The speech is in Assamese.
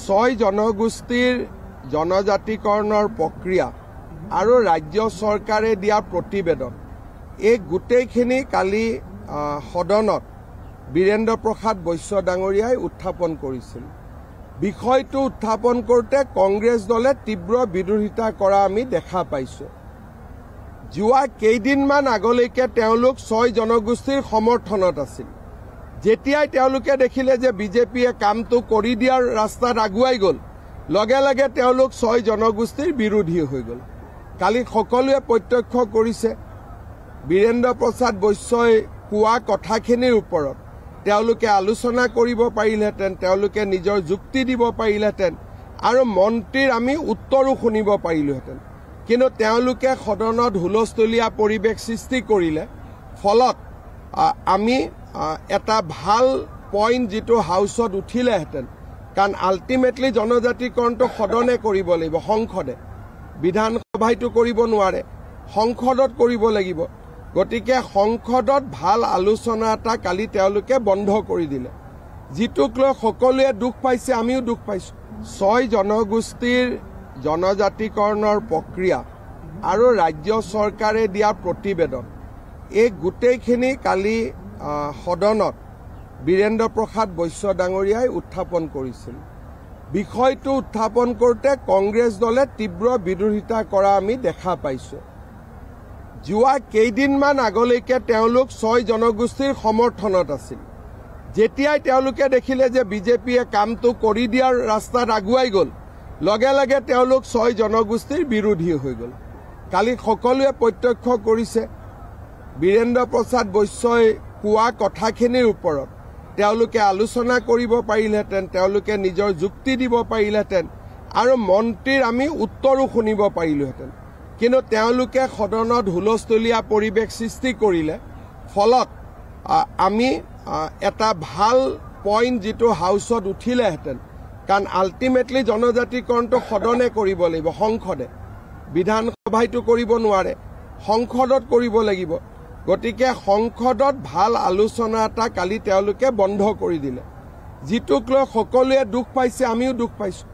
ছয় জনগোষ্ঠীৰ জনজাতিকৰণৰ প্ৰক্ৰিয়া আৰু ৰাজ্য চৰকাৰে দিয়া প্ৰতিবেদন এই গোটেইখিনি কালি সদনত বীৰেন্দ্ৰ প্ৰসাদ বৈশ্য ডাঙৰীয়াই উত্থাপন কৰিছিল। বিষয়টো উত্থাপন কৰোঁতে কংগ্ৰেছ দলে তীব্ৰ বিৰোধিতা কৰা আমি দেখা পাইছোঁ। যোৱা কেইদিনমান আগলৈকে তেওঁলোক ছয় জনগোষ্ঠীৰ সমৰ্থনত আছিল। যেতিয়াই তেওঁলোকে দেখিলে যে বিজেপিয়ে কামটো কৰি দিয়াৰ ৰাস্তাত আগুৱাই গ'ল, লগে লগে তেওঁলোক ছয় জনগোষ্ঠীৰ বিৰোধী হৈ গ'ল। কালি সকলোৱে প্ৰত্যক্ষ কৰিছে বীৰেন্দ্ৰ প্ৰসাদ বৈশ্যই কোৱা কথাখিনিৰ ওপৰত তেওঁলোকে আলোচনা কৰিব পাৰিলেহেঁতেন, তেওঁলোকে নিজৰ যুক্তি দিব পাৰিলেহেঁতেন আৰু মন্ত্ৰীৰ আমি উত্তৰো শুনিব পাৰিলোহেঁতেন। কিন্তু তেওঁলোকে সদনত হুলস্থলীয়া পৰিৱেশ সৃষ্টি কৰিলে। ফলত আমি এটা ভাল পইণ্ট যিটো হাউচত উঠিলেহেঁতেন, কাৰণ আল্টিমেটলি জনজাতিকৰণটো সদনে কৰিব লাগিব, সংসদে। বিধানসভাইটো কৰিব নোৱাৰে, সংসদত কৰিব লাগিব। গতিকে সংসদত ভাল আলোচনা এটা কালি তেওঁলোকে বন্ধ কৰি দিলে, যিটোক লৈ সকলোৱে দুখ পাইছে, আমিও দুখ পাইছোঁ। ছয় জনগোষ্ঠীৰ জনজাতিকৰণৰ প্ৰক্ৰিয়া আৰু ৰাজ্য চৰকাৰে দিয়া প্ৰতিবেদন এই গোটেইখিনি কালি সদনত বীৰেন্দ্ৰ প্ৰসাদ বৈশ্য ডাঙৰীয়াই উত্থাপন কৰিছিল। বিষয়টো উত্থাপন কৰোঁতে কংগ্ৰেছ দলে তীব্ৰ বিৰোধিতা কৰা আমি দেখা পাইছোঁ। যোৱা কেইদিনমান আগলৈকে তেওঁলোক ছয় জনগোষ্ঠীৰ সমৰ্থনত আছিল। যেতিয়াই তেওঁলোকে দেখিলে যে বিজেপিয়ে কামটো কৰি দিয়াৰ ৰাস্তাত আগুৱাই গ'ল, লগে লগে তেওঁলোক ছয় জনগোষ্ঠীৰ বিৰোধী হৈ গ'ল। কালি সকলোৱে প্ৰত্যক্ষ কৰিছে বীৰেন্দ্ৰ প্ৰসাদ বৈশ্যই কোৱা কথাখিনিৰ ওপৰত তেওঁলোকে আলোচনা কৰিব পাৰিলেহেঁতেন, তেওঁলোকে নিজৰ যুক্তি দিব পাৰিলেহেঁতেন আৰু মন্ত্ৰীৰ আমি উত্তৰো শুনিব পাৰিলোহেঁতেন। কিন্তু তেওঁলোকে সদনত হুলস্থলীয়া পৰিৱেশ সৃষ্টি কৰিলে। ফলত আমি এটা ভাল পইণ্ট যিটো হাউচত উঠিলেহেঁতেন, কাৰণ আল্টিমেটলি জনজাতিকৰণটো সদনে কৰিব লাগিব, সংসদে। বিধানসভাইটো কৰিব নোৱাৰে, সংসদত কৰিব লাগিব। গতিকে সংসদত ভাল আলোচনা এটা কালি তেওঁলোকে বন্ধ কৰি দিলে, যিটোক লৈ সকলোৱে দুখ পাইছে, আমিও দুখ পাইছোঁ।